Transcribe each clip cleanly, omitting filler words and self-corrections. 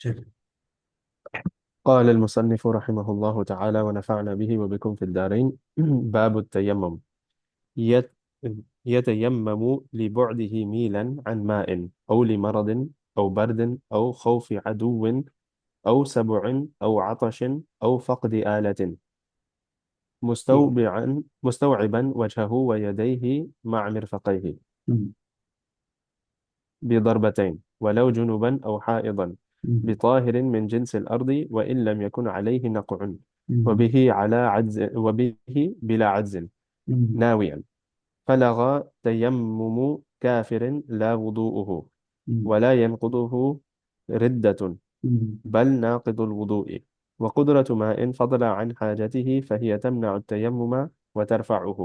چلو. قال المصنف رحمه الله تعالى ونفعنا به وبكم في الدارين. باب التيمم. يت يتيمم لبعده ميلا عن ماء أو لمرض أو برد أو خوف عدو أو سبع أو عطش أو فقد آلة، ٹھیک. مستوعبا وجهه ويديه مع مرفقيه ہم، بضربتين ولو جنبا أو حائضا ہم، بطاهر من جنس الأرض وإن لم يكن عليه نقع ہم، وبه بلا عجز ہم، ناويا، فلغى تيمم كافر لا وضوءه ہم، ولا ينقضه ردة ہم، بل ناقض الوضوء، وقدرة ماء فضل عن حاجته فهي تمنع التيمم وترفعه،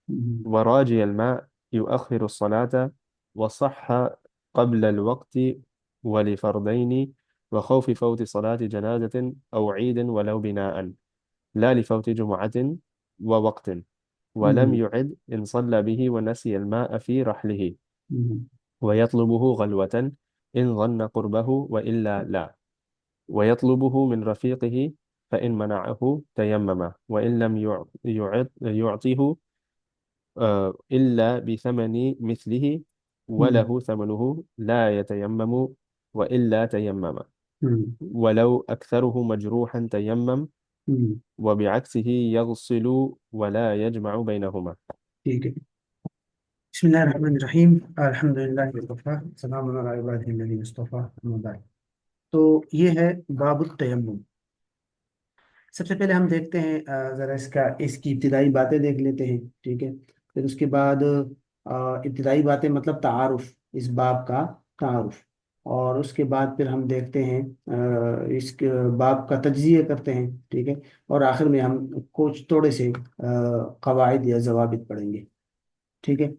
ہم، وراجي الماء يؤخر الصلاة، وصح قبل الوقت ولفردين، وخوف فوت صلاة جنازة أو عيد ولو بناء، لا لفوت جمعة ووقت، ولم ہم، يعد إن صلى به ونسي الماء في رحله، ہم، ويطلبه غلوة إن ظن قربه وإلا لا، ويطلبه من رفيقه فإن منعه تيمم وإن لم يعطه إلا بثمن مثله ہم، وله ثمنه لا يتيمم وإلا تيمم، ہم، ولو أكثره مجروحا تيمم، ہم. وبعكسه يغسل ولا يجمع بينهما. ٹھیک ہے. بسم اللہ الرحمن الرحیم. الحمد للہ وکفیٰ سلام علی عبادہ الذین اصطفیٰ اما بعد. تو یہ ہے باب التیمم. سب سے پہلے ہم دیکھتے ہیں ذرا اس کی ابتدائی باتیں دیکھ لیتے ہیں. ٹھیک ہے. پھر اس کے بعد ابتدائی باتیں مطلب تعارف، اس باب کا تعارف. اور اس کے بعد پھر ہم دیکھتے ہیں اس کے باب کا تجزیہ کرتے ہیں. ٹھیک ہے. اور آخر میں ہم کچھ تھوڑے سے قواعد یا ضوابط پڑھیں گے. ٹھیک ہے.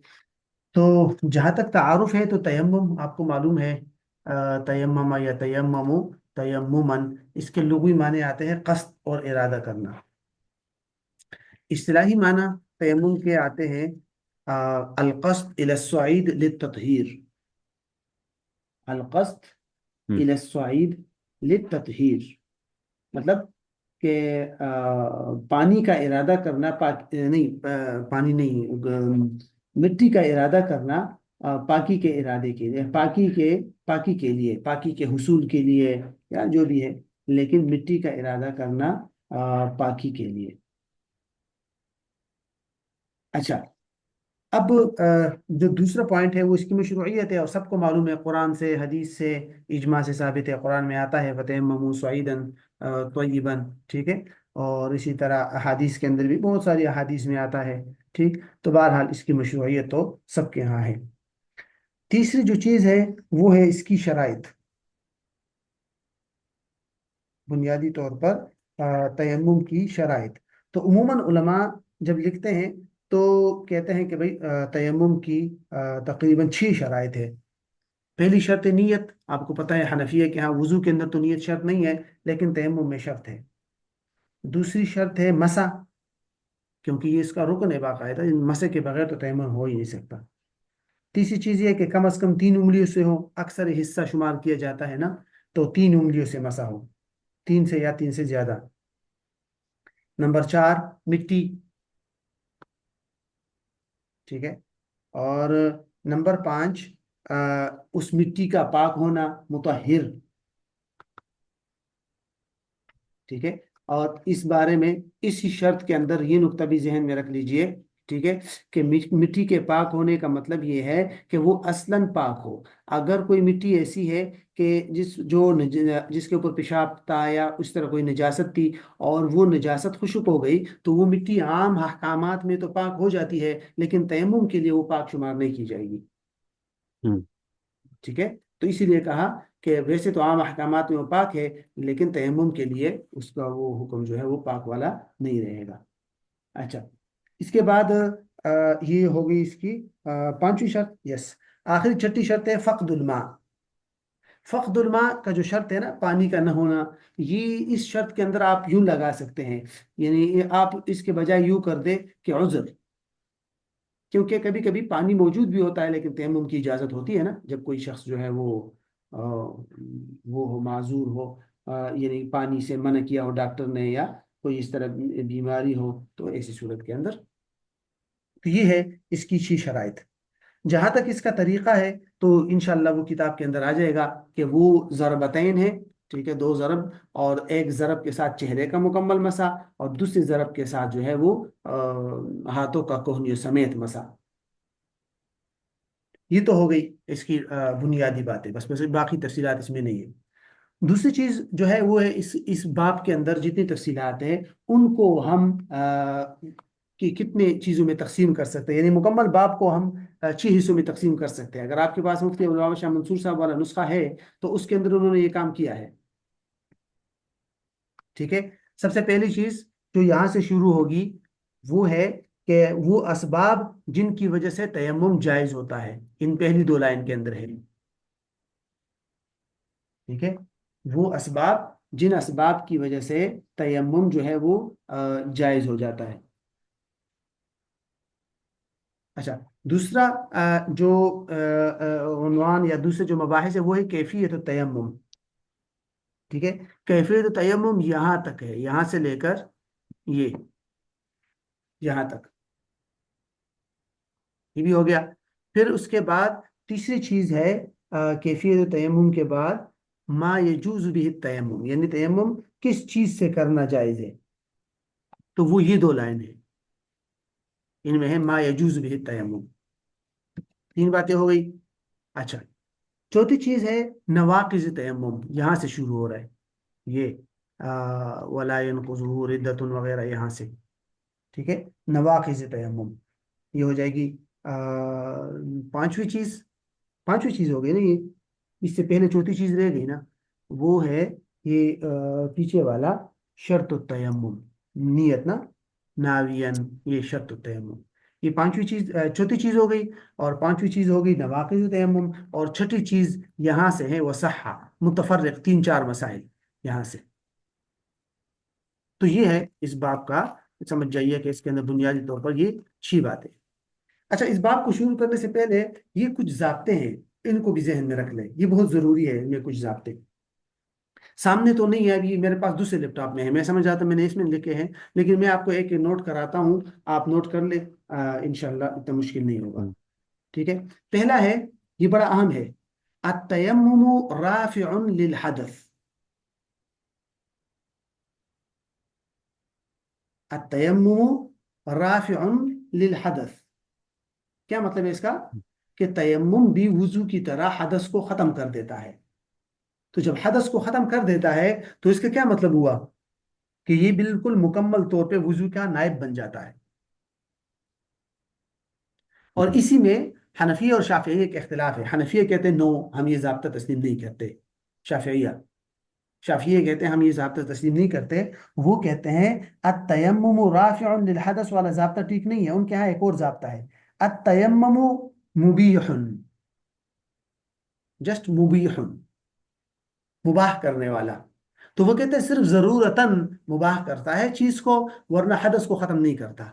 تو جہاں تک تعارف ہے تو تیمم آپ کو معلوم ہے. تیمم یا تیممو تیممن، اس کے لغوی معنی آتے ہیں قصد اور ارادہ کرنا. اصطلاحی معنی تیمم کے آتے ہیں القصد الى الصعید للتطہیر. القصد م- الى الصعید للتطہیر مطلب کہ پانی کا ارادہ کرنا، نہیں پانی نہیں، مٹی کا ارادہ کرنا پاکی کے ارادے کے لیے، پاکی کے لیے، پاکی کے حصول کے لیے، یا جو بھی ہے، لیکن مٹی کا ارادہ کرنا پاکی کے لیے. اچھا. اب جو دوسرا پوائنٹ ہے وہ اس کی مشروعیت ہے، اور سب کو معلوم ہے قرآن سے، حدیث سے، اجماع سے ثابت ہے. قرآن میں آتا ہے فَتَيَمَّمُوا صَعِيدًا طَيِّبًا. ٹھیک ہے. اور اسی طرح احادیث کے اندر بھی بہت ساری احادیث میں آتا ہے. ٹھیک. تو بہرحال اس کی مشروعیت تو سب کے ہاں ہے. تیسری جو چیز ہے وہ ہے اس کی شرائط. بنیادی طور پر تیمم کی شرائط. تو عموماً علماء جب لکھتے ہیں تو کہتے ہیں کہ بھئی تیمم کی تقریباً 6 شرائط ہے. پہلی شرط ہے نیت. آپ کو پتہ ہے حنفیہ کے ہاں وضو کے اندر تو نیت شرط نہیں ہے، لیکن تیمم میں شرط ہے. دوسری شرط ہے مسح، کیونکہ یہ اس کا رکن ہے باقاعدہ، مسح کے بغیر تو تیمم ہو ہی نہیں سکتا. تیسری چیز یہ ہے کہ کم از کم 3 انگلیوں سے ہو. اکثر حصہ شمار کیا جاتا ہے نا، تو 3 انگلیوں سے مسح ہو، 3 سے یا 3 سے زیادہ. نمبر 4 مٹی. ٹھیک ہے. اور نمبر 5 اس مٹی کا پاک ہونا، مطہر. ٹھیک ہے. اور اس بارے میں اسی شرط کے اندر یہ نقطہ بھی ذہن میں رکھ لیجئے. ٹھیک ہے. کہ مٹی کے پاک ہونے کا مطلب یہ ہے کہ وہ اصلاً پاک ہو. اگر کوئی مٹی ایسی ہے کہ جس کے اوپر پیشاب تھا یا اس طرح کوئی نجاست تھی، اور وہ نجاست خشک ہو گئی، تو وہ مٹی عام احکامات میں تو پاک ہو جاتی ہے، لیکن تیمم کے لیے وہ پاک شمار نہیں کی جائے گی. م- ٹھیک ہے. تو اسی لیے کہا کہ ویسے تو عام احکامات میں وہ پاک ہے، لیکن تیمم کے لیے اس کا وہ حکم جو ہے وہ پاک والا نہیں رہے گا. اچھا. اس کے بعد یہ ہوگی اس کی 5ویں شرط. یس. آخری 6ٹھی شرط ہے فقد الماء. فقد الماء کا جو شرط ہے نا، پانی کا نہ ہونا، یہ اس شرط کے اندر آپ یوں لگا سکتے ہیں، یعنی آپ اس کے بجائے یوں کر دیں کہ عذر. کیونکہ کبھی کبھی پانی موجود بھی ہوتا ہے لیکن تیمم کی اجازت ہوتی ہے نا، جب کوئی شخص جو ہے وہ وہ ہو معذور ہو، یعنی پانی سے منع کیا ہو ڈاکٹر نے، یا کوئی اس طرح بیماری ہو، تو ایسی صورت کے اندر تو یہ ہے اس کی 6 شرائط۔ جہاں تک اس کا طریقہ ہے تو انشاءاللہ وہ کتاب کے اندر آ جائے گا کہ وہ ضربتین ہے، ٹھیک ہے، 2 ضرب، اور ایک ضرب کے ساتھ چہرے کا مکمل مسا، اور دوسری ضرب کے ساتھ جو ہے وہ ہاتھوں کا کوہنی سمیت مسا۔ یہ تو ہو گئی اس کی بنیادی باتیں، بس باقی تفصیلات اس میں نہیں ہے۔ دوسری چیز جو ہے وہ ہے اس باب کے اندر جتنی تفصیلات ہیں ان کو ہم کہ کتنے چیزوں میں تقسیم کر سکتے ہیں، یعنی مکمل باب کو ہم 6 حصوں میں تقسیم کر سکتے ہیں۔ اگر آپ کے پاس مفتی ابوالعلا شاہ منصور صاحب والا نسخہ ہے تو اس کے اندر انہوں نے یہ کام کیا ہے، ٹھیک ہے۔ سب سے پہلی چیز جو یہاں سے شروع ہوگی وہ ہے کہ وہ اسباب جن کی وجہ سے تیمم جائز ہوتا ہے، ان پہلی 2 لائن کے اندر ہے، ٹھیک ہے۔ وہ اسباب جن اسباب کی وجہ سے تیمم جو ہے وہ جائز ہو جاتا ہے۔ اچھا، دوسرا جو عنوان یا دوسرے جو مباحث ہے وہ ہے کیفیت التیمم، ٹھیک ہے۔ کیفیت التیمم یہاں تک ہے، یہاں سے لے کر یہ یہاں تک، یہ بھی ہو گیا۔ پھر اس کے بعد تیسری چیز ہے کیفیت التیمم کے بعد ما یجوز به التیمم، یعنی تیمم کس چیز سے کرنا جائز ہے، تو وہ یہ 2 لائن ہیں، ان میں ہے ما یجوز به التیمم۔ 3 باتیں ہو گئی۔ اچھا، چوتھی چیز ہے نواقض تیمم، یہاں سے شروع ہو رہا ہے یہ ولا ينقضه ردۃ وغیرہ یہاں سے، ٹھیک ہے۔ نواقض تیمم یہ ہو جائے گی 5ویں چیز، 5ویں چیز ہو گئی نا یہ، اس سے پہلے چوتھی چیز رہ گئی نا، وہ ہے یہ پیچھے والا شرط التیمم، نیت نا، ناوین، یہ شرط التیمم، یہ 5ویں چیز، چوتھی چیز ہو گئی، اور 5ویں چیز ہو گئی نواقض تیمم، اور چھٹی چیز یہاں سے ہے وصحہ، متفرق 3 4 مسائل یہاں سے۔ تو یہ ہے اس باب کا، سمجھ جائیے کہ اس کے اندر بنیادی طور پر یہ 6 باتیں۔ اچھا، اس باب کو شروع کرنے سے پہلے یہ کچھ ضابطے ہیں، ان کو بھی ذہن میں رکھ لیں، یہ بہت ضروری ہے، ان میں کچھ ضابطے سامنے تو نہیں ہے ابھی، میرے پاس دوسرے لیپ ٹاپ میں ہے، میں سمجھ آتا میں نے اس میں لکھے ہیں، لیکن میں آپ کو ایک نوٹ کراتا ہوں، آپ نوٹ کر لیں، انشاءاللہ اتنا مشکل نہیں ہوگا، ٹھیک ہے۔ پہلا ہے، یہ بڑا اہم ہے، التیمم رافع للحدث، التیمم رافع للحدث، کیا مطلب ہے اس کا؟ کہ تیمم بھی وضو کی طرح حدث کو ختم کر دیتا ہے۔ تو جب حدث کو ختم کر دیتا ہے تو اس کا کیا مطلب ہوا کہ یہ بالکل مکمل طور پہ وضو کا نائب بن جاتا ہے۔ اور اسی میں حنفیہ اور شافعیہ کے اختلاف ہے، حنفیہ کہتے ہیں نو، ہم یہ ضابطہ تسلیم نہیں کرتے، شافعیہ شافعیہ کہتے ہیں ہم یہ ضابطہ تسلیم نہیں کرتے، وہ کہتے ہیں التیمم رافع للحدث والا ضابطہ ٹھیک نہیں ہے، ان کے ہاں ایک اور ضابطہ ہے، التیمم مبیح، جسٹ مبیح، مباح کرنے والا۔ تو وہ کہتے ہیں صرف ضرورتاً مباح کرتا ہے چیز کو، ورنہ حدث کو ختم نہیں کرتا۔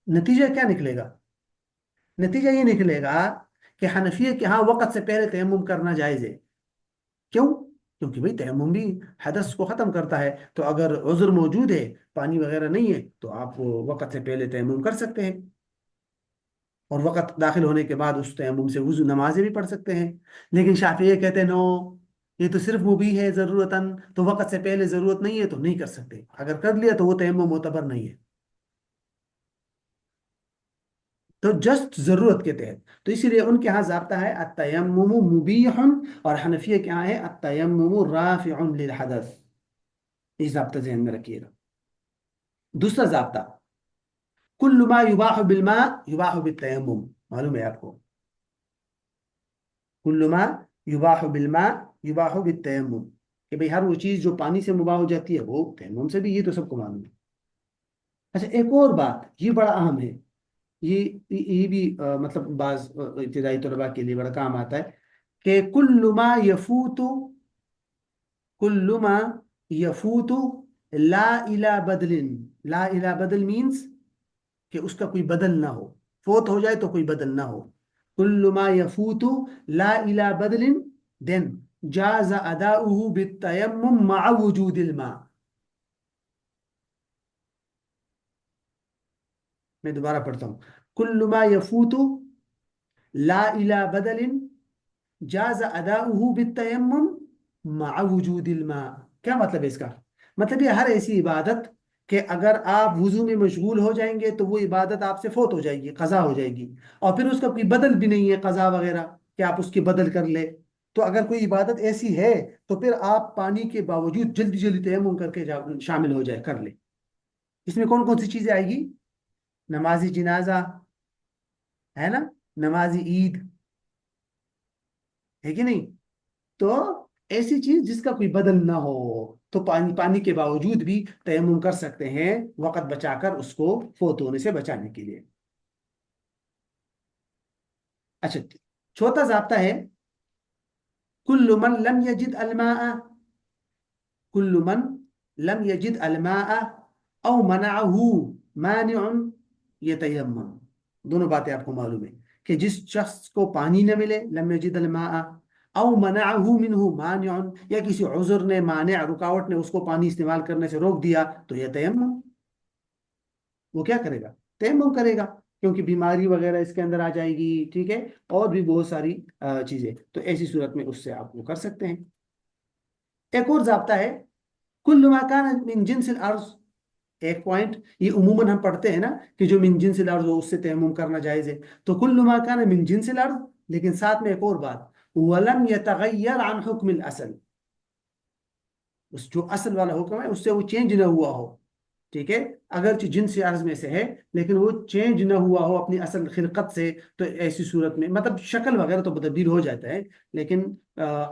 نتیجہ کیا نکلے گا؟ نتیجہ یہ نکلے گا کہ حنفیہ کے ہاں وقت سے پہلے تیمم کرنا جائز ہے۔ کیوں؟ کیونکہ بھئی تیمم بھی حدث کو ختم کرتا ہے، تو اگر عذر موجود ہے، پانی وغیرہ نہیں ہے، تو آپ وقت سے پہلے تیمم کر سکتے ہیں، اور وقت داخل ہونے کے بعد اس تیمم سے وضو نمازیں بھی پڑھ سکتے ہیں۔ لیکن شافعیہ کہتے ہیں نو، یہ تو صرف مبیح ہے ضرورتاً، تو وقت سے پہلے ضرورت نہیں ہے تو نہیں کر سکتے، اگر کر لیا تو وہ تیمم معتبر نہیں ہے، تو جسٹ ضرورت کے تحت۔ تو اسی لیے ان کے ہاں ضابطہ ہے التیمم مبیح، اور حنفیہ کے ہاں ہے التیمم رافع للحدث، یہ ضابطہ ذہن میں رکھیے گا۔ دوسرا ضابطہ، کل ما یباح بالماء یباح بالتیمم، معلوم ہے آپ کو، کل ما یباح بالماء یباح بالتیمم، کہ بھئی ہر وہ چیز جو پانی سے مباح ہو جاتی ہے وہ تیمم سے بھی، یہ تو سب کو معلوم ہے۔ اچھا، ایک اور بات یہ بڑا اہم ہے، یہ بھی مطلب بعض ابتدائی طلباء کے لیے بڑا کام آتا ہے، کہ کل ما یفوت لا الى بدل، لا الى بدل مینس کہ اس کا کوئی بدل نہ ہو، فوت ہو جائے تو کوئی بدل نہ ہو، کل ما یفوت لا الى بدل، دین جاز اداؤہ بالتیمم مع وجود الماء. میں دوبارہ پڑھتا ہوں. کل ما یفوت لا الى بدل جاز اداؤہ بالتیمم مع وجود الماء. کیا مطلب ہے اس کا؟ مطلب یہ ہر ایسی عبادت کہ اگر آپ وضو میں مشغول ہو جائیں گے تو وہ عبادت آپ سے فوت ہو جائے گی، قضا ہو جائے گی، اور پھر اس کا کوئی بدل بھی نہیں ہے قضا وغیرہ کہ آپ اس کی بدل کر لے. تو اگر کوئی عبادت ایسی ہے تو پھر آپ پانی کے باوجود جلدی جلدی تیمم کر کے شامل ہو جائے، کر لے. اس میں کون کون سی چیزیں آئے گی؟ نماز جنازہ ہے نا، نماز عید ہے کہ نہیں. تو ایسی چیز جس کا کوئی بدل نہ ہو تو پانی کے باوجود بھی تیمم کر سکتے ہیں، وقت بچا کر اس کو فوت ہونے سے بچانے کے لیے. اچھا، چوتھا ضابطہ ہے کل من لم یجد الماء، کل من لم یجد الماء او منعه مانع یتیمم. دونوں باتیں آپ کو معلوم ہے کہ جس شخص کو پانی نہ ملے، لم یجد الماء، او منعه منه مانع، یا کسی عذر نے، مانع، رکاوٹ نے اس کو پانی استعمال کرنے سے روک دیا، تو یہ تیمم، وہ کیا کرے گا؟ تیمم کرے گا، کیونکہ بیماری وغیرہ اس کے اندر آ جائے گی. ٹھیک ہے، اور بھی بہت ساری چیزیں، تو ایسی صورت میں اس سے آپ وہ کر سکتے ہیں. ایک اور ضابطہ ہے کل ما کان من جنس الارض. ایک پوائنٹ یہ عموماً ہم پڑھتے ہیں نا کہ جو من جنس الارض ہو اس سے تیمم کرنا جائز ہے. تو کل ما کان من جنس الارض، لیکن ساتھ میں ایک اور بات، ولم يتغیر عن حکم الاصل، اس جو اصل والا حکم ہے اس سے وہ چینج نہ ہوا ہو. ٹھیک ہے، اگرچہ جنس عرض میں سے ہے لیکن وہ چینج نہ ہوا ہو اپنی اصل خلقت سے، تو ایسی صورت میں مطلب شکل وغیرہ تو تبدیل ہو جاتا ہے لیکن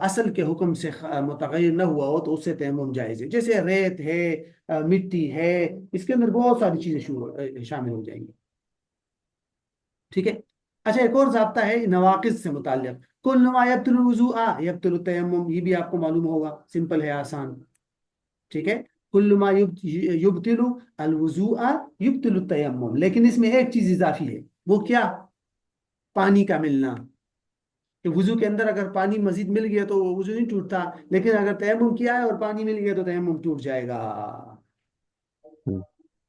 اصل کے حکم سے متغیر نہ ہوا ہو تو اس سے تیمم جائز ہے. جیسے ریت ہے، مٹی ہے، اس کے اندر بہت ساری چیزیں شامل ہو جائیں گی. ٹھیک ہے. اچھا، ایک اور ضابطہ ہے نواقض سے متعلق، کل ما یبطل الوضوء یبطل التیمم. یہ بھی آپ کو معلوم ہوگا، سمپل ہے، آسان. ٹھیک ہے، کل ما یبطل الوضوء یبطل التیمم، لیکن اس میں ایک چیز اضافی ہے، وہ کیا؟ پانی کا ملنا. کہ وضو کے اندر اگر پانی مزید مل گیا تو وہ وضو نہیں ٹوٹتا، لیکن اگر تیمم کیا ہے اور پانی مل گیا تو تیمم ٹوٹ جائے گا.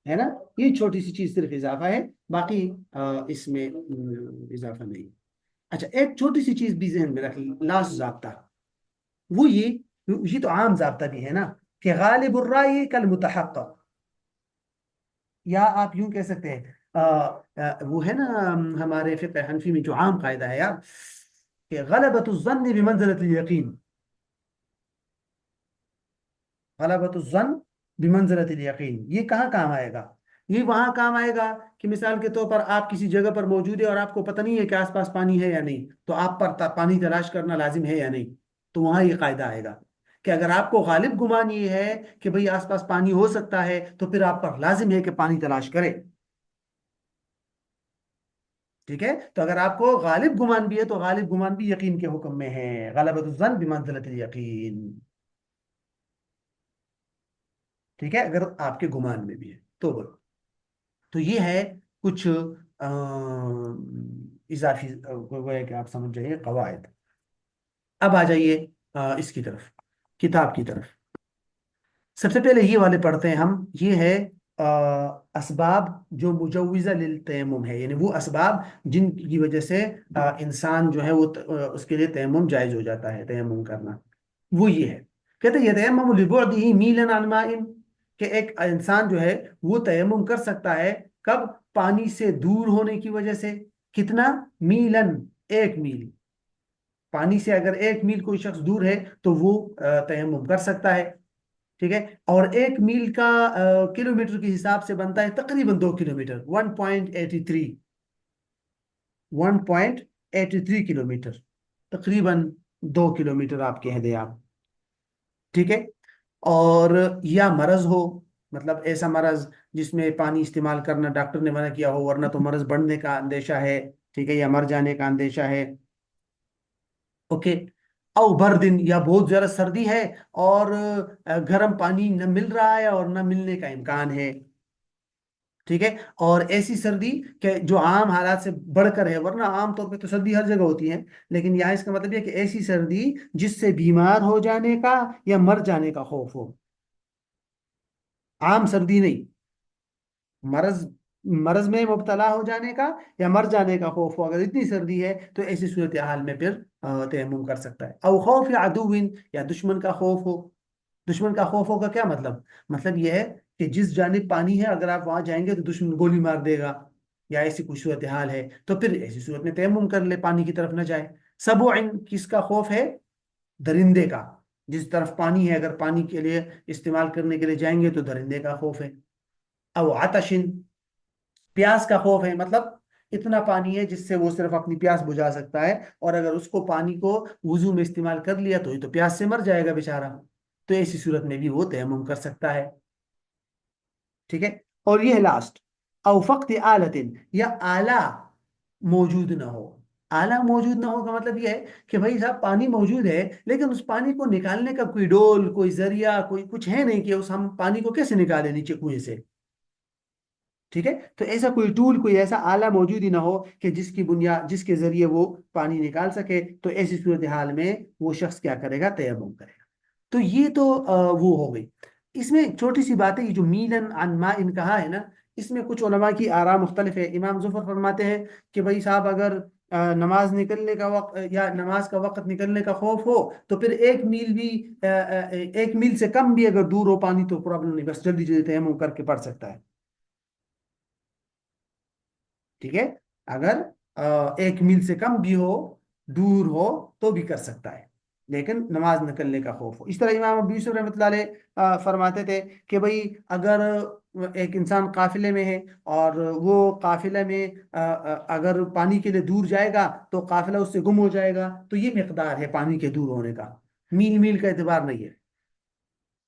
ہے نا، یہ چھوٹی سی چیز صرف اضافہ ہے، باقی اس میں اضافہ نہیں. اچھا، ایک چھوٹی سی چیز بھی ذہن میں رکھ، لاسٹ ضابطہ، وہ یہ تو عام ضابطہ بھی ہے نا کہ غالب الرائے کالمتحقق، یا آپ یوں کہہ سکتے ہیں وہ ہے نا ہمارے فقہ حنفی میں جو عام قاعدہ ہے یار، کہ غلبۃ الظن بمنزلۃ الیقین. غلبۃ الظن بمنزلۃ الیقین، یہ کہاں کام آئے گا؟ یہ وہاں کام آئے گا کہ مثال کے طور پر آپ کسی جگہ پر موجود ہے اور آپ کو پتہ نہیں ہے کہ آس پاس پانی ہے یا نہیں، تو آپ پر پانی تلاش کرنا لازم ہے یا نہیں. تو وہاں یہ قاعدہ آئے گا کہ اگر آپ کو غالب گمان یہ ہے کہ بھئی آس پاس پانی ہو سکتا ہے تو پھر آپ پر لازم ہے کہ پانی تلاش کرے. ٹھیک ہے، تو اگر آپ کو غالب گمان بھی ہے تو غالب گمان بھی یقین کے حکم میں ہے، غلبۃ الظن بمنزلۃ الیقین. ٹھیک ہے، اگر آپ کے گمان میں بھی ہے تو بولو. تو یہ ہے کچھ اضافی گویا کہ آپ سمجھ جائیے قواعد. اب آ جائیے اس کی طرف، کتاب کی طرف. سب سے پہلے یہ والے پڑھتے ہیں ہم. یہ ہے اسباب جو مجوزہ للتیمم ہے، یعنی وہ اسباب جن کی وجہ سے انسان جو ہے وہ اس کے لیے تیمم جائز ہو جاتا ہے، تیمم کرنا. وہ یہ ہے، کہتے ہیں یتیمم لبعدہ میلا عن ماء، کہ ایک انسان جو ہے وہ تیمم کر سکتا ہے کب؟ پانی سے دور ہونے کی وجہ سے. کتنا؟ میلن، 1 میل. پانی سے اگر 1 میل کوئی شخص دور ہے تو وہ تیمم کر سکتا ہے. ٹھیک ہے، اور 1 میل کا کلومیٹر کے حساب سے بنتا ہے تقریباً 2 کلومیٹر، 1.83، 1.83 کلومیٹر، تقریباً 2 کلومیٹر آپ کہہ دیں آپ. ٹھیک ہے، اور یا مرض ہو، مطلب ایسا مرض جس میں پانی استعمال کرنا ڈاکٹر نے منع کیا ہو، ورنہ تو مرض بڑھنے کا اندیشہ ہے. ٹھیک ہے، یا مر جانے کا اندیشہ ہے. اوکے، او بردن، یا بہت زیادہ سردی ہے اور گرم پانی نہ مل رہا ہے اور نہ ملنے کا امکان ہے. ٹھیک ہے، اور ایسی سردی کہ جو عام حالات سے بڑھ کر ہے، ورنہ عام طور پہ تو سردی ہر جگہ ہوتی ہے، لیکن یہاں اس کا مطلب یہ ہے کہ ایسی سردی جس سے بیمار ہو جانے کا یا مر جانے کا خوف ہو، عام سردی نہیں، مرض مرض میں مبتلا ہو جانے کا یا مر جانے کا خوف ہو، اگر اتنی سردی ہے تو ایسی صورتحال میں پھر تیمم کر سکتا ہے۔ او خوف یا عدو، یا دشمن کا خوف ہو۔ دشمن کا خوف ہوگا کیا مطلب؟ مطلب یہ ہے کہ جس جانب پانی ہے اگر آپ وہاں جائیں گے تو دشمن گولی مار دے گا، یا ایسی کوئی صورتحال ہے، تو پھر ایسی صورت میں تیمم کر لے، پانی کی طرف نہ جائے۔ سبع، کس کا خوف ہے؟ درندے کا، جس طرف پانی ہے اگر پانی کے لیے استعمال کرنے کے لیے جائیں گے تو درندے کا خوف ہے۔ او عطشن، پیاس کا خوف ہے، مطلب اتنا پانی ہے جس سے وہ صرف اپنی پیاس بجھا سکتا ہے، اور اگر اس کو پانی کو وضو میں استعمال کر لیا تو یہ تو پیاس سے مر جائے گا بیچارہ، تو ایسی صورت میں بھی وہ تیمم کر سکتا ہے۔ ٹھیک ہے، اور یہ لاسٹ، او فقط آلت، یا آلہ موجود نہ ہو۔ آلہ موجود نہ ہو کا مطلب یہ ہے کہ بھائی صاحب پانی موجود ہے لیکن اس پانی کو نکالنے کا کوئی ڈول، کوئی ذریعہ، کوئی کچھ ہے نہیں کہ اس ہم پانی کو کیسے نکالیں نیچے کنویں سے۔ ٹھیک ہے، تو ایسا کوئی ٹول، کوئی ایسا آلہ موجود ہی نہ ہو کہ جس کے ذریعے وہ پانی نکال سکے، تو ایسی صورتحال میں وہ شخص کیا کرے گا؟ تیمم کرے گا۔ تو یہ تو وہ ہو گئی۔ اس میں چھوٹی سی بات ہے، یہ جو میلن عن ماء کہا ہے نا، اس میں کچھ علماء کی آراء مختلف ہے۔ امام ظفر فرماتے ہیں کہ بھائی صاحب اگر نماز نکلنے کا وقت یا نماز کا وقت نکلنے کا خوف ہو تو پھر 1 میل بھی 1 میل سے کم بھی اگر دور ہو پانی تو پرابلم نہیں، بس جلدی جلدی تیمم کر کے پڑھ سکتا ہے۔ ٹھیک ہے، اگر 1 میل سے کم بھی ہو، دور ہو، تو بھی کر سکتا ہے، لیکن نماز نکلنے کا خوف ہو۔ اس طرح امام ابو یوسف رحمۃ اللہ علیہ فرماتے تھے کہ بھئی اگر ایک انسان قافلے میں ہے اور وہ قافلے میں اگر پانی کے لیے دور جائے گا تو قافلہ اس سے گم ہو جائے گا، تو یہ مقدار ہے پانی کے دور ہونے کا، میل میل کا اعتبار نہیں ہے،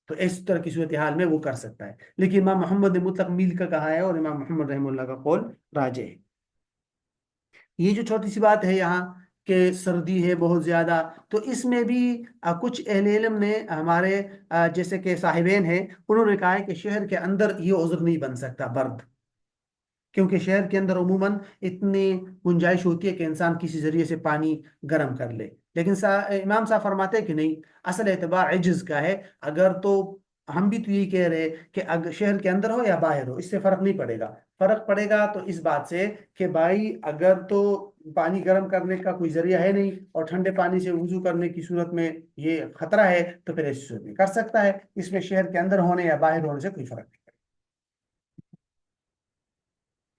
تو اس طرح کی صورتحال میں وہ کر سکتا ہے۔ لیکن امام محمد نے مطلق میل کا کہا ہے، اور امام محمد رحمہ اللہ کا قول راجح ہے۔ یہ جو چھوٹی سی بات ہے یہاں کہ سردی ہے بہت زیادہ، تو اس میں بھی کچھ اہل علم نے ہمارے جیسے کہ صاحبین ہیں، انہوں نے کہا ہے کہ شہر کے اندر یہ عذر نہیں بن سکتا برد، کیونکہ شہر کے اندر عموماً اتنی گنجائش ہوتی ہے کہ انسان کسی ذریعے سے پانی گرم کر لے، لیکن امام صاحب فرماتے ہیں کہ نہیں، اصل اعتبار عجز کا ہے۔ اگر تو ہم بھی تو یہی کہہ رہے کہ اگر شہر کے اندر ہو یا باہر ہو، اس سے فرق نہیں پڑے گا، فرق پڑے گا تو اس بات سے کہ بھائی اگر تو پانی گرم کرنے کا کوئی ذریعہ ہے نہیں اور ٹھنڈے پانی سے وضو کرنے کی صورت میں یہ خطرہ ہے، تو پھر ایسی صورت میں کر سکتا ہے، اس میں شہر کے اندر ہونے یا باہر ہونے سے کوئی فرق نہیں۔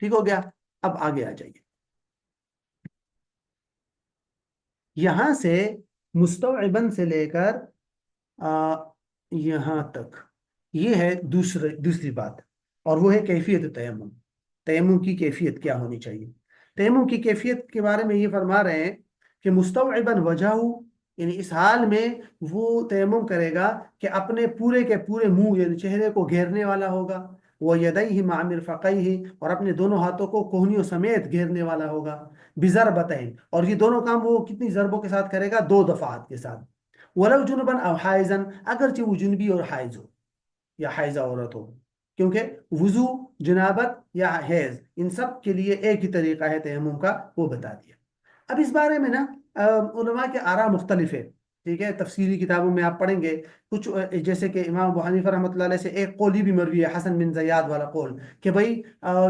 ٹھیک ہو گیا؟ اب آگے آ جائیے، یہاں سے مستوعبن سے لے کر آ, یہاں تک، یہ ہے دوسری بات، اور وہ ہے کیفیت تیمم۔ تیمم کی کیفیت کیا ہونی چاہیے؟ تیمم کی کیفیت کے بارے میں یہ فرما رہے ہیں کہ مستوعبن وجہہ، یعنی اس حال میں وہ تیمم کرے گا کہ اپنے پورے کے پورے منہ یعنی چہرے کو گھیرنے والا ہوگا، وہ یدیہ مع مرفقیہ، اور اپنے دونوں ہاتھوں کو کوہنیوں سمیت گھیرنے والا ہوگا، بضربتین، اور یہ دونوں کام وہ کتنی ضربوں کے ساتھ کرے گا؟ 2 دفعات کے ساتھ۔ ولو جنبن او حائزن، اگرچہ وہ جنبی اور حائز ہو یا حائزہ عورت ہو، کیونکہ وضو، جنابت یا حیض، ان سب کے لیے ایک ہی طریقہ ہے تیمم کا، وہ بتا دیا۔ اب اس بارے میں نا علماء کے آراء مختلف ہے، ٹھیک ہے، تفسیری کتابوں میں آپ پڑھیں گے کچھ جیسے کہ امام ابو حنیفہ رحمۃ اللہ علیہ سے ایک قول یہ بھی مروی ہے، حسن بن زیاد والا قول، کہ بھائی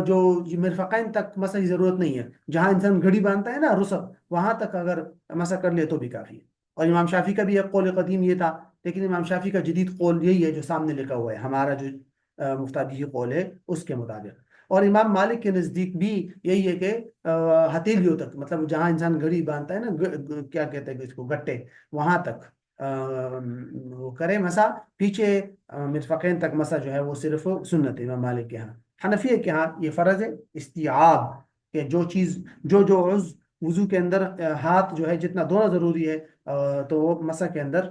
جو یہ مرفقین تک مسح کی ضرورت نہیں ہے، جہاں انسان گھڑی باندھتا ہے نا رسغ، وہاں تک اگر مسح کر لے تو بھی کافی ہے۔ اور امام شافی کا بھی ایک قول قدیم یہ تھا، لیکن امام شافی کا جدید قول یہی ہے جو سامنے لکھا ہوا ہے، ہمارا جو مفتادی قول ہے اس کے مطابق۔ اور امام مالک کے نزدیک بھی یہی ہے کہ ہتھیلیوں تک، مطلب جہاں انسان گھڑی باندھتا ہے نا، کیا کہتے ہیں اس کو، گٹے، وہاں تک وہ کرے مسا، پیچھے مرفقین تک مسا جو ہے وہ صرف سنت ہے امام مالک کے ہاں۔ حنفیہ کے ہاں یہ فرض ہے استیعاب، کہ جو چیز جو عضو وضو کے اندر ہاتھ جو ہے جتنا دھونا ضروری ہے تو وہ مسح کے اندر،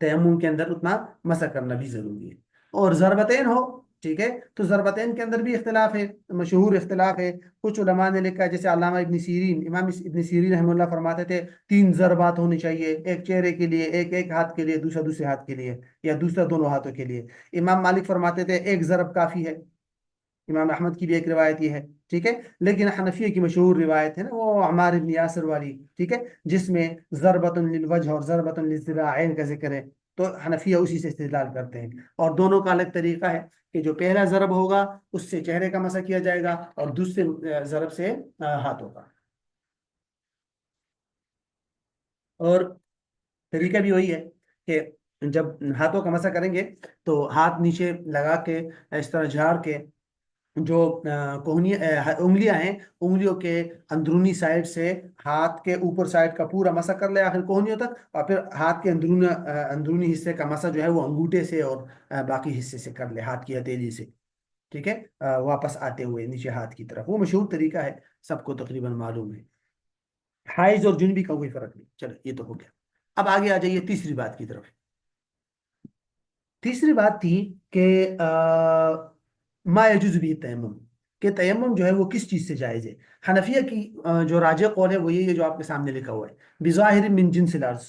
تیمم کے اندر اتنا مسح کرنا بھی ضروری ہے۔ اور ضربتین ہو، ٹھیک ہے، تو ضربتین کے اندر بھی اختلاف ہے، مشہور اختلاف ہے۔ کچھ علماء نے لکھا ہے جیسے علامہ ابن سیرین، امام ابن سیرین رحمہ اللہ فرماتے تھے 3 ضربات ہونی چاہیے، ایک چہرے کے لیے، ایک ہاتھ کے لیے، دوسرا دوسرے ہاتھ کے لیے، یا دوسرا دونوں ہاتھوں کے لیے۔ امام مالک فرماتے تھے 1 ضرب کافی ہے، امام احمد کی بھی ایک روایت یہ ہے، ٹھیک ہے، لیکن حنفیہ کی مشہور روایت ہے نا وہ عمار بن یاسر والی، ٹھیک ہے، جس میں ضربۃ للوجہ اور ضربۃ للذراعین کا ذکر ہے، تو حنفیہ اسی سے استدلال کرتے ہیں، اور دونوں کا الگ طریقہ ہے کہ جو پہلا ضرب ہوگا اس سے چہرے کا مسح کیا جائے گا، اور دوسرے ضرب سے ہاتھوں کا، اور طریقہ بھی وہی ہے کہ جب ہاتھوں کا مسح کریں گے تو ہاتھ نیچے لگا کے اس طرح جھاڑ کے جو کوہنی انگلیاں ہیں، انگلیوں کے اندرونی سائڈ سے ہاتھ کے اوپر سائڈ کا پورا مسح کر لے آخر کوہنیوں تک، اور پھر ہاتھ کے اندرونی حصے کا مسح جو ہے وہ انگوٹھے سے اور باقی حصے سے کر لے، ہاتھ کی ہتھیلی سے، ٹھیک ہے، واپس آتے ہوئے نیچے ہاتھ کی طرف، وہ مشہور طریقہ ہے، سب کو تقریباً معلوم ہے، حائض اور جنبی کا کوئی فرق نہیں، چلو یہ تو ہو گیا۔ اب آگے آ جائیے تیسری بات کی طرف۔ تیسری بات تھی کہ ما یجوز بھی تیمم، کہ تیمم جو ہے وہ کس چیز سے جائز ہے۔ حنفیہ کی جو راجح قول ہے وہ یہ ہے جو آپ کے سامنے لکھا ہوا ہے، بظاہر من جنس الارض،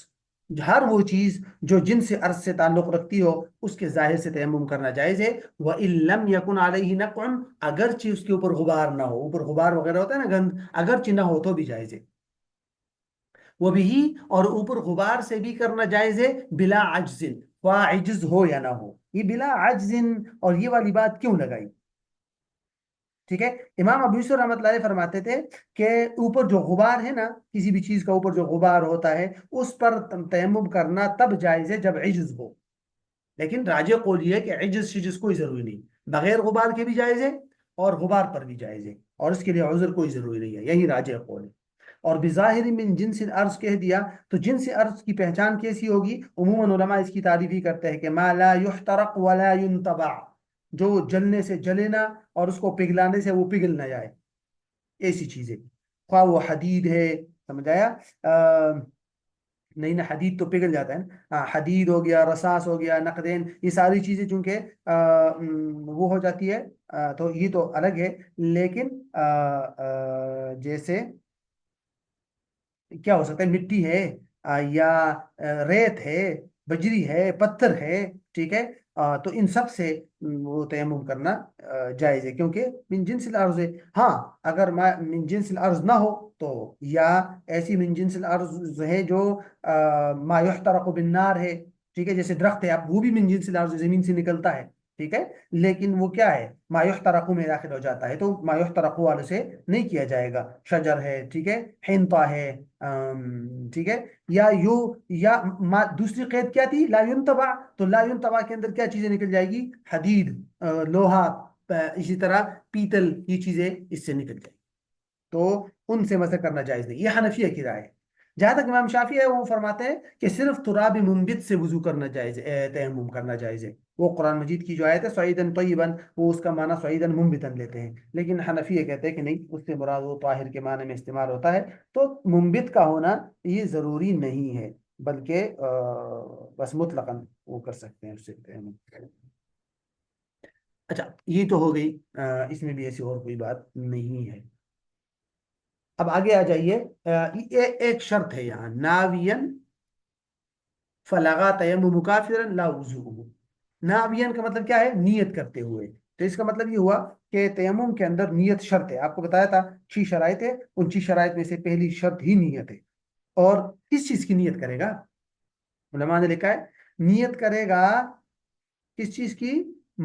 ہر وہ چیز جو جنس ارض سے تعلق رکھتی ہو اس کے ظاہر سے تیمم کرنا جائز ہے، وَإِن لَمْ يَكُنْ عَلَيْهِ نَقْعٌ، اگرچہ اس کے اوپر غبار نہ ہو، اوپر غبار وغیرہ ہوتا ہے نا گند، اگرچہ نہ ہو تو بھی جائز ہے، وہ بھی، اور اوپر غبار سے بھی کرنا جائز ہے، بلا عجز، خواہ عجز ہو یا نہ ہو، یہ بلا عجز اور یہ والی بات کیوں لگائی؟ ٹھیک ہے، امام ابو یوسف رحمۃ اللہ علیہ فرماتے تھے کہ اوپر جو غبار ہے نا، کسی بھی چیز کا اوپر جو غبار ہوتا ہے اس پر تیمم کرنا تب جائز ہے جب عجز ہو، لیکن راجح قول یہ ہے کہ عجز شجز کوئی ضروری نہیں، بغیر غبار کے بھی جائز ہے اور غبار پر بھی جائز ہے، اور اس کے لیے عذر کوئی ضروری نہیں ہے، یہی راجح قول ہے۔ اور بظاہر من جنس الارض کہہ دیا تو جنس ارض کی پہچان کیسی ہوگی؟ عموماً علماء اس کی تعریف ہی کرتے ہیں کہ ما لا يحترق ولا ينتبع، جو جلنے سے جلے نہ اور اس کو پگھلانے سے وہ پگھل نہ جائے، ایسی چیزیں، خواہ وہ حدید ہے، سمجھ آیا؟ نہیں نہ، حدید تو پگھل جاتا ہے نا، حدید ہو گیا، رصاص ہو گیا، نقدین، یہ ساری چیزیں چونکہ وہ ہو جاتی ہے، تو یہ تو الگ ہے، لیکن جیسے کیا ہو سکتا ہے، مٹی ہے، یا ریت ہے، بجری ہے، پتھر ہے، ٹھیک ہے، تو ان سب سے وہ تیمم کرنا جائز ہے، کیونکہ من جنس الارض ہے۔ ہاں، اگر من جنس الارض نہ ہو تو، یا ایسی من جنس الارض ہے جو ما یحترق بالنار ہے، ٹھیک ہے، جیسے درخت ہے، اب وہ بھی من جنس الارض زمین سے نکلتا ہے، ٹھیک ہے، لیکن وہ کیا ہے، ما یحترق میں داخل ہو جاتا ہے، تو ما یحترق والے سے نہیں کیا جائے گا، شجر ہے، ٹھیک ہے، حنطہ ہے، ٹھیک ہے، یا یو، یا دوسری قید کیا تھی، لا ينتبع، تو لا ينتبع کے اندر کیا چیزیں نکل جائے گی، حدید، لوہا، اسی طرح پیتل، یہ چیزیں اس سے نکل جائیں، تو ان سے مسح کرنا جائز نہیں، یہ حنفیہ کی رائے ہے۔ جہاں تک امام شافعی ہے وہ فرماتے ہیں کہ صرف تراب منبت سے وضو کرنا جائز ہے، تیمم کرنا جائز ہے، وہ قرآن مجید کی جو آیت ہے سعیدن طیبن، وہ اس کا معنی سعیدن منبتن لیتے ہیں، لیکن حنفیہ کہتے ہیں کہ نہیں، اس سے مراد وہ طاہر کے معنی میں استعمال ہوتا ہے، تو منبت کا ہونا یہ ضروری نہیں ہے، بلکہ بس مطلقاً وہ کر سکتے ہیں اس سے تیمم۔ اچھا، یہ تو ہو گئی، اس میں بھی ایسی اور کوئی بات نہیں ہے۔ اب آگے آ جائیے، ایک شرط ہے یہاں، ناوین فلغا تیمم کافرا لا وضوء، ناوین کا مطلب کیا ہے، نیت کرتے ہوئے، تو اس کا مطلب یہ ہوا کہ تیمم کے اندر نیت شرط ہے، آپ کو بتایا تھا 6 شرائط ہے، ان 6 شرائط میں سے پہلی شرط ہی نیت ہے، اور کس چیز کی نیت کرے گا؟ علماء نے لکھا ہے نیت کرے گا کس چیز کی،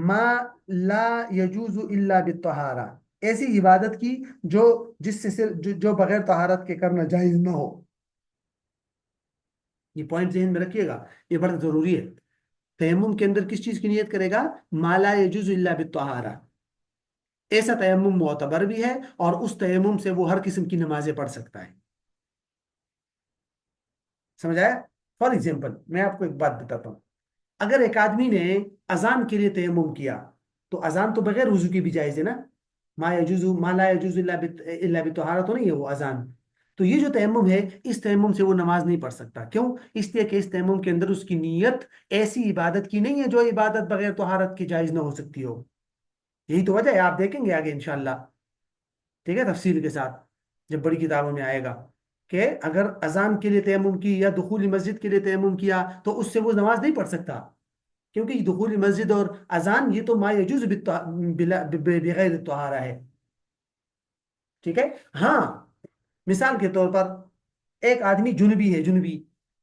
ما لا یجوز الا بالطہارہ، ایسی عبادت کی جو جس سے صرف جو بغیر طہارت کے کرنا جائز نہ ہو، یہ پوائنٹ ذہن میں رکھیے گا، یہ بڑا ضروری ہے۔ تیمم کے اندر کس چیز کی نیت کرے گا، ما لا یجوز الا بالطہارہ، ایسا تیمم معتبر بھی ہے اور اس تیمم سے وہ ہر قسم کی نمازیں پڑھ سکتا ہے، سمجھ آیا؟ فار ایگزامپل میں آپ کو ایک بات بتاتا ہوں، اگر ایک آدمی نے اذان کے لیے تیمم کیا تو اذان تو بغیر وضو کی بھی جائز ہے نا، ما لا یجوز الا بطہارہ تو نہیں ہے وہ اذان، تو یہ جو تیمم ہے اس تیمم سے وہ نماز نہیں پڑھ سکتا، کیوں؟ اس لیے کہ اس تیمم کے اندر اس کی نیت ایسی عبادت کی نہیں ہے جو عبادت بغیر طہارت کی جائز نہ ہو سکتی ہو، یہی تو وجہ ہے، آپ دیکھیں گے آگے انشاءاللہ، ٹھیک ہے، تفصیل کے ساتھ جب بڑی کتابوں میں آئے گا کہ اگر اذان کے لیے تیمم کی یا دخول مسجد کے لیے تیمم کیا تو اس سے وہ نماز نہیں پڑھ سکتا، کیونکہ دخول مسجد اور اذان یہ تو ما یجوز بغیر طہارہ ہے. ٹھیک ہے. ہاں مثال کے طور پر ایک آدمی جنبی ہے، جنبی،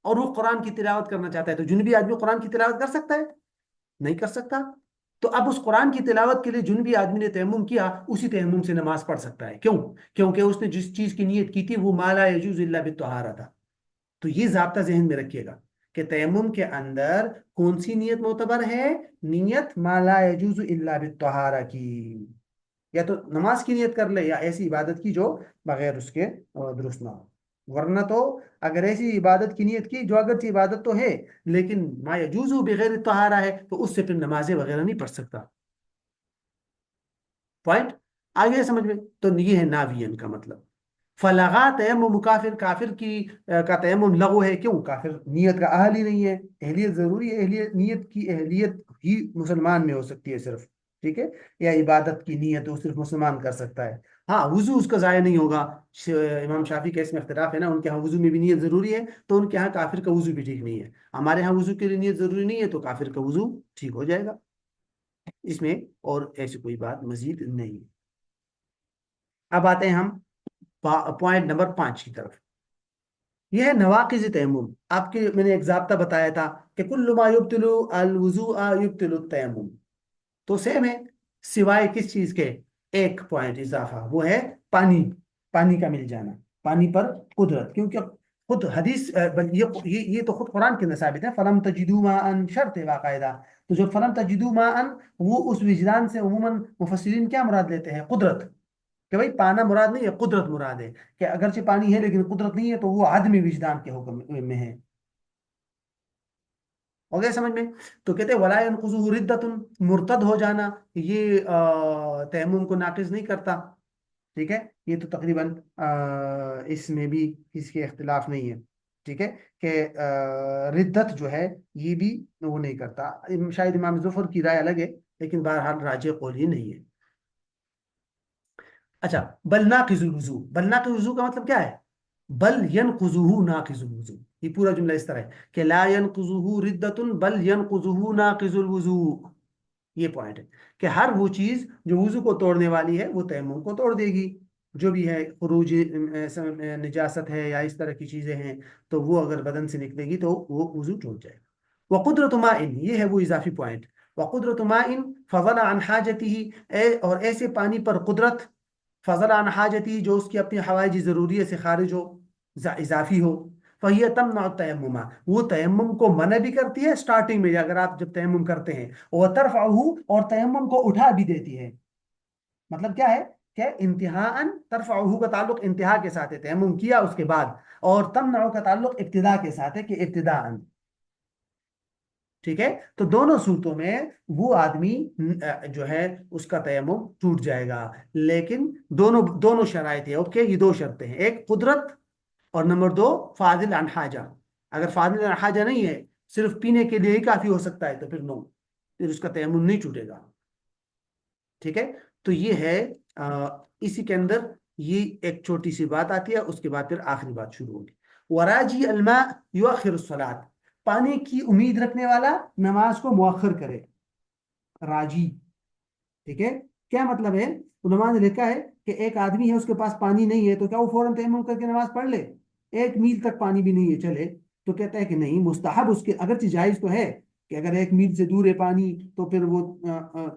اور وہ قرآن کی تلاوت کرنا چاہتا ہے، تو جنبی آدمی قرآن کی تلاوت کر سکتا ہے؟ نہیں کر سکتا. تو اب اس قرآن کی تلاوت کے لیے جنبی آدمی نے تیمم کیا، اسی تیمم سے نماز پڑھ سکتا ہے. کیوں؟ کیونکہ اس نے جس چیز کی نیت کی تھی وہ ما لا یجوز الا بالطہارہ تھا. تو یہ ضابطہ ذہن میں رکھیے گا کہ تیمم کے اندر کون سی نیت معتبر ہے؟ نیت ما لا یجوز الا بالطہارہ کی. یا تو نماز کی نیت کر لے یا ایسی عبادت کی جو بغیر اس کے درست نہ ہو. ورنہ تو اگر ایسی عبادت کی نیت کی جو اگرچہ عبادت تو ہے لیکن ما یجوز بغیر طہارہ ہے، تو اس سے پھر نمازیں وغیرہ نہیں پڑھ سکتا. پوائنٹ آگے سمجھ میں؟ تو یہ ہے ناوین کا مطلب. فلغا تیمم کافر، کافر کی کا تیمم لغو ہے. کیوں؟ کافر نیت کا اہل ہی نہیں ہے. اہلیت ضروری ہے، اہلیت نیت کی اہلیت ہی مسلمان میں ہو سکتی ہے صرف. ٹھیک ہے. یا عبادت کی نیت وہ صرف مسلمان کر سکتا ہے. ہاں وضو اس کا ضائع نہیں ہوگا. امام شافعی کا اس میں اختلاف ہے نا، ان کے ہاں وضو میں بھی نیت ضروری ہے، تو ان کے ہاں کافر کا وضو بھی ٹھیک نہیں ہے. ہمارے ہاں وضو کے لیے نیت ضروری نہیں ہے، تو کافر کا وضو ٹھیک ہو جائے گا. اس میں اور ایسی کوئی بات مزید نہیں. اب آتے ہیں ہم پوائنٹ نمبر 5 کی طرف. یہ ہے نواقض تیمم. آپ کے میں نے ایک ضابطہ بتایا تھا کہ کل ما یبطل الوضوء یبطل التیمم. تو سیم ہے، سوائے کس چیز کے؟ ایک پوائنٹ اضافہ، وہ ہے پانی. پانی کا مل جانا، پانی پر قدرت. کیونکہ خود حدیث یہ تو خود قرآن کے اندر ثابت ہے. فلم تجدوا ماء شرط ہے باقاعدہ. تو جو فلم تجدوا ماء، وہ اس وجدان سے عموماً مفسرین کیا مراد لیتے ہیں؟ قدرت. کہ بھائی پانا مراد نہیں ہے، قدرت مراد ہے. کہ اگرچہ پانی ہے لیکن قدرت نہیں ہے، تو وہ عدم وجدان کے حکم میں ہے. ہو گیا سمجھ میں؟ تو کہتے ہیں ولا ينقضه ردۃ، مرتد ہو جانا یہ تیمم کو ناقض نہیں کرتا. ٹھیک ہے. یہ تو تقریباً اس میں بھی کسی کے اختلاف نہیں ہے. ٹھیک ہے. کہ ردت جو ہے یہ بھی وہ نہیں کرتا. شاید امام ظفر کی رائے الگ ہے، لیکن بہرحال راجح قول یہ نہیں ہے. اچھا، بل ناقض الوضو. بل ناقض الوضو کا مطلب کیا ہے؟ بل ينقضه ناقض الوضو. یہ پورا جملہ اس طرح ہے کہ لا ينقضه ردۃ بل ينقضه ناقض الوضو. یہ پوائنٹ ہے کہ ہر وہ چیز جو وضو کو توڑنے والی ہے وہ تیمم کو توڑ دے گی. جو بھی ہے خروج نجاست ہے یا اس طرح کی چیزیں ہیں، تو وہ اگر بدن سے نکلے گی تو وہ وضو ٹوٹ جائے گا. وقدرت ماء، یہ ہے وہ اضافی پوائنٹ. وقدرت ماء فضل عن حاجته، اور ایسے پانی پر قدرت، فضل عن حاجتی، جو اس کی اپنی حوائج ضروریت سے خارج ہو، اضافی ہو. فہی تمنع التیمم، وہ تیمم کو منع بھی کرتی ہے سٹارٹنگ میں اگر آپ جب تیمم کرتے ہیں. وترفعہ، اور تیمم کو اٹھا بھی دیتی ہے. مطلب کیا ہے کہ انتہاء، ترفعہ کا تعلق انتہا کے ساتھ ہے، تیمم کیا اس کے بعد. اور تمنع کا تعلق ابتدا کے ساتھ ہے کہ ابتداء. ٹھیک ہے. تو دونوں صورتوں میں وہ آدمی جو ہے اس کا تیمم ٹوٹ جائے گا. لیکن دونوں شرائط ہیں. اوکے، یہ دو شرطیں ہیں، ایک قدرت اور نمبر 2 فاضل عن حاجہ. اگر فاضل عن حاجہ نہیں ہے، صرف پینے کے لیے ہی کافی ہو سکتا ہے، تو پھر نو، پھر اس کا تیمم نہیں ٹوٹے گا. ٹھیک ہے. تو یہ ہے اسی کے اندر یہ ایک چھوٹی سی بات آتی ہے، اس کے بعد پھر آخری بات شروع ہوگی. وراجی الماء یؤخر الصلاۃ، پانی کی امید رکھنے والا نماز کو مؤخر کرے. راجی. ٹھیک ہے. کیا مطلب ہے؟ علماء نے لکھا ہے کہ ایک آدمی ہے اس کے پاس پانی نہیں ہے، تو کیا وہ فوراً تیمم کر کے نماز پڑھ لے؟ 1 میل تک پانی بھی نہیں ہے چلے، تو کہتا ہے کہ نہیں، مستحب اس کے، اگرچہ جائز تو ہے کہ اگر 1 میل سے دور ہے پانی تو پھر وہ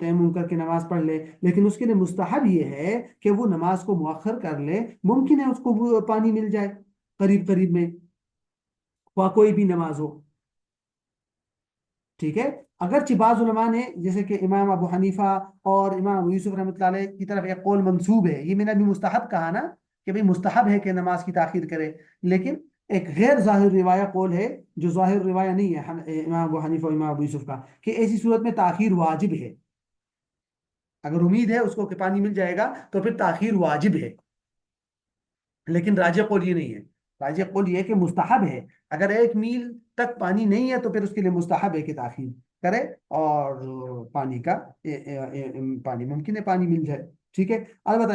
تیمم کر کے نماز پڑھ لے، لیکن اس کے لیے مستحب یہ ہے کہ وہ نماز کو مؤخر کر لے. ممکن ہے اس کو وہ پانی مل جائے قریب قریب میں، خواہ کوئی بھی نماز ہو. ٹھیک ہے. اگرچہ بعض علماء نے جیسے کہ امام ابو حنیفہ اور امام ابو یوسف رحمۃ اللہ علیہ کی طرف ایک قول منسوب ہے، یہ میں نے ابھی مستحب کہا نا کہ بھئی مستحب ہے کہ نماز کی تاخیر کرے، لیکن ایک غیر ظاہر روایہ قول ہے جو ظاہر روایہ نہیں ہے امام ابو حنیفہ اور امام ابو یوسف کا، کہ ایسی صورت میں تاخیر واجب ہے. اگر امید ہے اس کو کہ پانی مل جائے گا تو پھر تاخیر واجب ہے. لیکن راجح قول یہ نہیں ہے. راجح قول یہ ہے کہ مستحب ہے. اگر 1 میل تک پانی نہیں ہے تو پھر اس کے لیے مستحب ہے کہ تاخیر کرے، اور پانی ممکن ہے پانی مل جائے. ٹھیک ہے. البتہ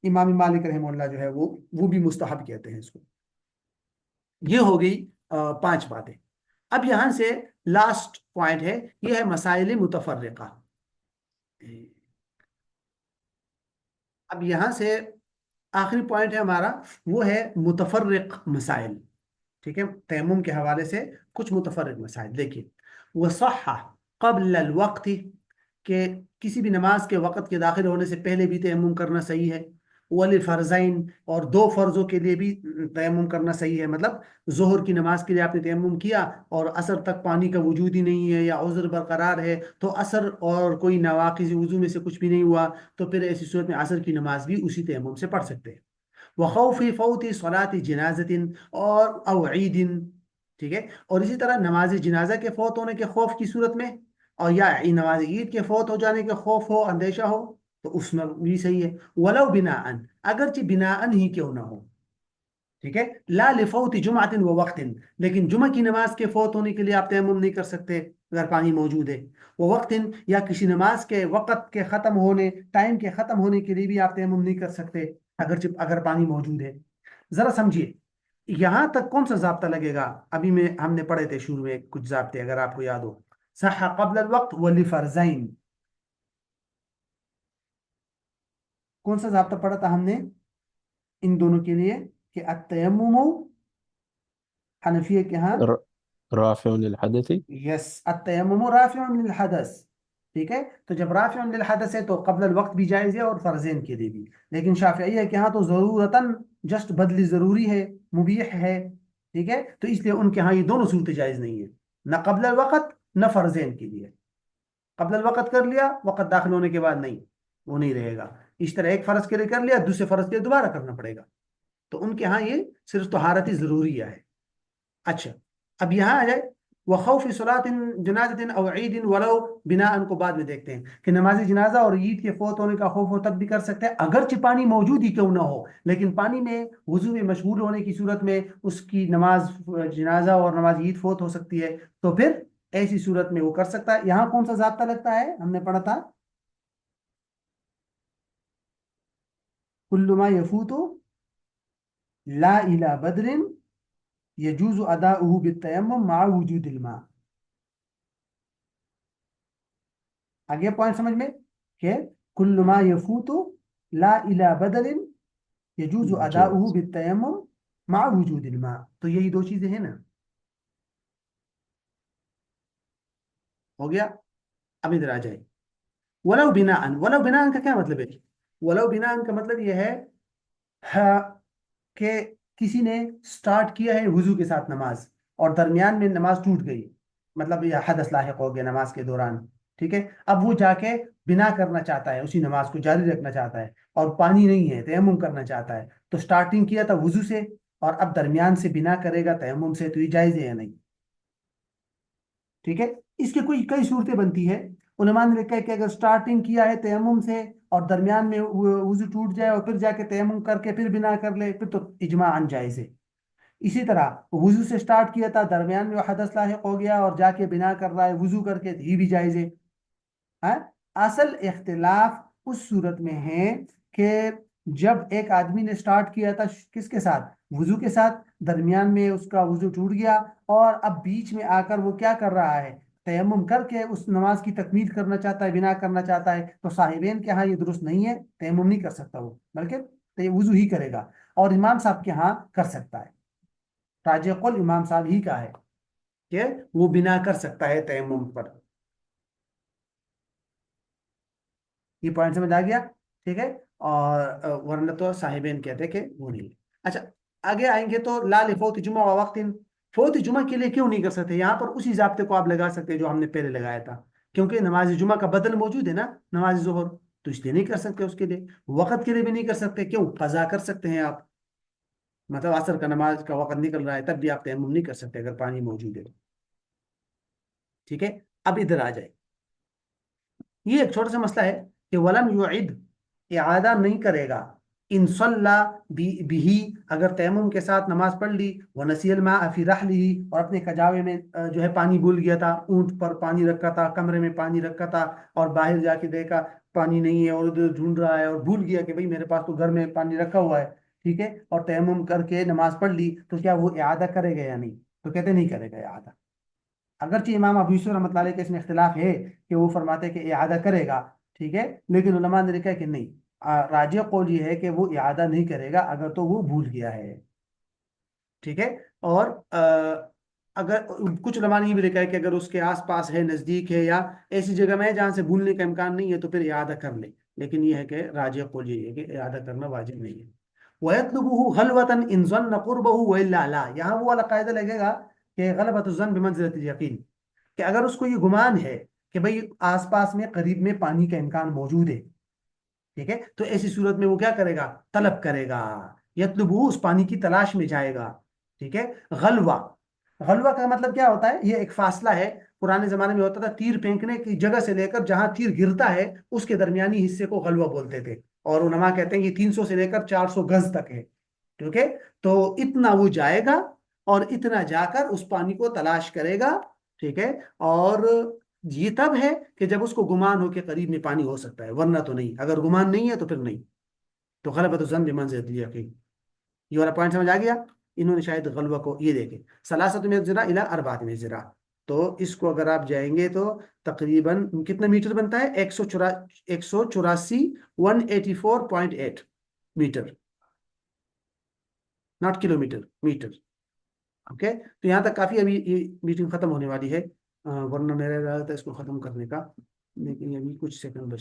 امام مالک رحمہ اللہ جو ہے وہ بھی مستحب کہتے ہیں اس کو. یہ ہو گئی 5 باتیں. اب یہاں سے لاسٹ پوائنٹ ہے، یہ ہے مسائل متفرقہ. اب یہاں سے آخری پوائنٹ ہے ہمارا، وہ ہے متفرق مسائل. ٹھیک ہے، تیمم کے حوالے سے کچھ متفرق مسائل دیکھیے. وصح قبل الوقت، کہ کسی بھی نماز کے وقت کے داخل ہونے سے پہلے بھی تیمم کرنا صحیح ہے. وللفرضین، اور دو فرضوں کے لیے بھی تیمم کرنا صحیح ہے. مطلب ظہر کی نماز کے لیے آپ نے تیمم کیا اور عصر تک پانی کا وجود ہی نہیں ہے یا عذر برقرار ہے، تو عصر اور کوئی نواقض وضو میں سے کچھ بھی نہیں ہوا، تو پھر ایسی صورت میں عصر کی نماز بھی اسی تیمم سے پڑھ سکتے ہیں. وخوف فوت صلاۃ جنازت اور او عید، ٹھیک ہے، اور اسی طرح نماز جنازہ کے فوت ہونے کے خوف کی صورت میں، اور یا نماز عید کے فوت ہو جانے کے خوف ہو، اندیشہ ہو، تو اس میں بھی صحیح ہے. ولو بناء، اگرچہ بناء ہی کیوں نہ ہو. ٹھیک ہے، لا لفوت جمعۃ و وقت، لیکن جمعہ کی نماز کے فوت ہونے کے لیے آپ تیمم نہیں کر سکتے اگر پانی موجود ہے. وہ وقت، یا کسی نماز کے وقت کے ختم ہونے، ٹائم کے ختم ہونے کے لیے بھی آپ تیمم نہیں کر سکتے اگر پانی موجود ہے. ذرا سمجھیے یہاں تک کون سا ضابطہ لگے گا. ابھی ہم نے پڑھے تھے شروع میں کچھ ضابطے، اگر آپ کو یاد ہو. صح قبل الوقت ولفرضین، کون سا ضابطہ پڑھا تھا ہم نے ان دونوں کے لیے؟ کہ التیمم حنفیہ کے ہاں، ر- رافع للحدث. یس، التیمم رافع للحدث. ٹھیک ہے، تو جب رافع للحدث ہے تو قبل الوقت بھی جائز ہے اور فرضین کے لیے بھی. لیکن شافعیہ کے ہاں تو ضرورتاً جسٹ بدلی ضروری ہے، مبیح ہے. ٹھیک ہے، تو اس لیے ان کے ہاں یہ دونوں صورتیں جائز نہیں ہے، نہ قبل الوقت نہ فرضین کے لیے. قبل الوقت کر لیا، وقت داخل ہونے کے بعد نہیں، وہ نہیں رہے گا. اس طرح ایک فرض کے لیے کر لیا، دوسرے فرض کے لیے دوبارہ کرنا پڑے گا. تو ان کے ہاں یہ صرف طہارت ضروریہ ہے. اچھا، اب یہاں آ جائے وخوف صلاۃ جنازۃ او عید ولو بناء، کو بعد میں دیکھتے ہیں کہ نماز جنازہ اور عید کے فوت ہونے کا خوف ہو تب بھی کر سکتے ہیں اگرچہ پانی موجود ہی کیوں نہ ہو. لیکن پانی میں وضو میں مشغول ہونے کی صورت میں اس کی نماز جنازہ اور نماز عید فوت ہو سکتی ہے، تو پھر ایسی صورت میں وہ کر سکتا ہے. یہاں کون سا ضابطہ لگتا ہے؟ ہم نے پڑھا تھا کل ما یفوت لا الى بدر يجوز اداؤه بالتيمم مع وجود الماء. آگے پوائنٹ سمجھ میں کہ کل ما یفوت لا الى بدر يجوز اداؤه جائز. بالتيمم مع وجود الماء. تو یہی دو چیزیں ہیں نا. ہو گیا. اب ادھر آ جائے ولو بناء. ولو بناء کا کیا مطلب ہے؟ ولو بناء کا مطلب یہ ہے کہ کسی نے سٹارٹ کیا ہے وضو کے ساتھ نماز اور درمیان میں نماز ٹوٹ گئی، مطلب یہ حدث لاحق ہو گیا نماز کے دوران. ٹھیک ہے، اب وہ جا کے بنا کرنا چاہتا ہے، اسی نماز کو جاری رکھنا چاہتا ہے اور پانی نہیں ہے، تیمم کرنا چاہتا ہے. تو سٹارٹنگ کیا تھا وضو سے اور اب درمیان سے بنا کرے گا تیمم سے، تو یہ جائز ہے یا نہیں؟ ٹھیک ہے، اس کے کئی صورتیں بنتی ہے. علماء نے لکھا ہے کہ اگر سٹارٹنگ کیا ہے تیمم سے اور درمیان میں وضو ٹوٹ جائے اور پھر جا کے تیمم کر کے پھر بنا کر لے، پھر تو اجماعاً جائز ہے. اسی طرح وضو سے سٹارٹ کیا تھا، درمیان میں حدث لاحق ہو گیا اور جا کے بنا کر رہا ہے وضو کر کے، یہ بھی جائز ہے. ہاں؟ اصل اختلاف اس صورت میں ہے کہ جب ایک آدمی نے سٹارٹ کیا تھا کس کے ساتھ؟ وضو کے ساتھ، درمیان میں اس کا وضو ٹوٹ گیا اور اب بیچ میں آ کر وہ کیا کر رہا ہے؟ تیمم کر کے اس نماز کی تکمیل کرنا چاہتا ہے، بنا کرنا چاہتا ہے. تو صاحبین کے ہاں یہ درست نہیں ہے، تیمم نہیں کر سکتا وہ، بلکہ وضو ہی کرے گا. اور امام صاحب کے ہاں کر سکتا ہے. راجح قول امام صاحب ہی کا ہے کہ وہ بنا کر سکتا ہے تیمم پر. یہ پوائنٹ سمجھ آ گیا؟ ٹھیک ہے، اور ورنہ تو صاحبین کہتے کہ وہ نہیں. اچھا، آگے آئیں گے تو لا لفوت جمعہ و وقت. فوت جمعہ کے لیے کیوں نہیں کر سکتے؟ یہاں پر اسی ضابطے کو آپ لگا سکتے جو ہم نے پہلے لگایا تھا، کیونکہ نماز جمعہ کا بدل موجود ہے نا، نماز ظہر، تو اس لیے نہیں کر سکتے. اس کے لیے وقت کے لیے بھی نہیں کر سکتے. کیوں؟ قضا کر سکتے ہیں آپ، مطلب عصر کا نماز کا وقت نکل رہا ہے تب بھی آپ تیمم نہیں کر سکتے اگر پانی موجود ہے. ٹھیک ہے، اب ادھر آ جائے. یہ ایک چھوٹا سا مسئلہ ہے کہ ولم یعد، اعادہ نہیں کرے گا. ان صلی بھی، اگر تیمم کے ساتھ نماز پڑھ لی، ونسی الماء فی رحلہ، اور اپنے کجاوے میں جو ہے پانی بھول گیا تھا، اونٹ پر پانی رکھا تھا، کمرے میں پانی رکھا تھا اور باہر جا کے دیکھا پانی نہیں ہے اور ادھر ڈھونڈ رہا ہے اور بھول گیا کہ بھئی میرے پاس تو گھر میں پانی رکھا ہوا ہے. ٹھیک ہے، اور تیمم کر کے نماز پڑھ لی، تو کیا وہ اعادہ کرے گا یا نہیں؟ تو کہتے نہیں کرے گا اعادہ. اگرچہ امام ابو یوسف رحمۃ اللہ علیہ کے اس میں اختلاف ہے کہ وہ فرماتے ہیں کہ اعادہ کرے گا، ٹھیک ہے، لیکن علماء نے لکھا ہے کہ نہیں، راجح قول یہ ہے کہ وہ اعادہ نہیں کرے گا اگر تو وہ بھول گیا ہے، ٹھیک ہے۔ اور اگر کچھ علماء نے یہ بھی لکھا ہے کہ اگر اس کے آس پاس ہے، نزدیک ہے، یا ایسی جگہ میں ہے جہاں سے بھولنے کا امکان نہیں ہے تو پھر اعادہ کر لے، لیکن یہ ہے کہ راجح قول یہ ہے کہ اعادہ کرنا واجب نہیں ہے۔ وَيَطْلُبُهُ غَلْوَةً إِنْ ظَنَّ قُرْبَهُ وَإِلَّا لَا، یہاں وہ والا قاعدہ لگے گا کہ غلبۃ الظن بمنزلۃ الیقین، کہ اگر اس کو یہ گمان ہے کہ بھئی آس پاس میں قریب میں پانی کا امکان موجود ہے، ٹھیک ہے، تو ایسی صورت میں وہ کیا کرے گا؟ طلب کرے گا، یطلبو، اس پانی کی تلاش میں جائے گا، ٹھیک ہے۔ غلوہ، غلوہ کا مطلب کیا ہوتا ہے؟ یہ ایک فاصلہ ہے، پرانے زمانے میں ہوتا تھا تیر پھینکنے کی جگہ سے لے کر جہاں تیر گرتا ہے اس کے درمیانی حصے کو غلوہ بولتے تھے، اور علماء کہتے ہیں یہ 300 سے لے کر 400 گز تک ہے، ٹھیک ہے۔ تو اتنا وہ جائے گا اور اتنا جا کر اس پانی کو تلاش کرے گا، ٹھیک ہے، اور یہ تب ہے کہ جب اس کو گمان ہو کہ قریب میں پانی ہو سکتا ہے، ورنہ تو نہیں، اگر گمان نہیں ہے تو پھر نہیں۔ تو غلبۃ الظن بمنزلۃ الیقین، یہ والا پوائنٹ سمجھ آ گیا؟ انہوں نے شاید غلبہ کو یہ دیکھے ثلاثۃ من الذراع الی اربعۃ من الذراع، تو اس کو اگر آپ جائیں گے تو تقریباً کتنا میٹر بنتا ہے؟ 184 184.8 metre, not kilometre, metre, okay. تو یہاں تک کافی، ابھی یہ میٹنگ ختم ہونے والی ہے، ورنہ میرا ارادہ تھا اس کو ختم کرنے کا، لیکن ابھی کچھ سیکنڈ بچ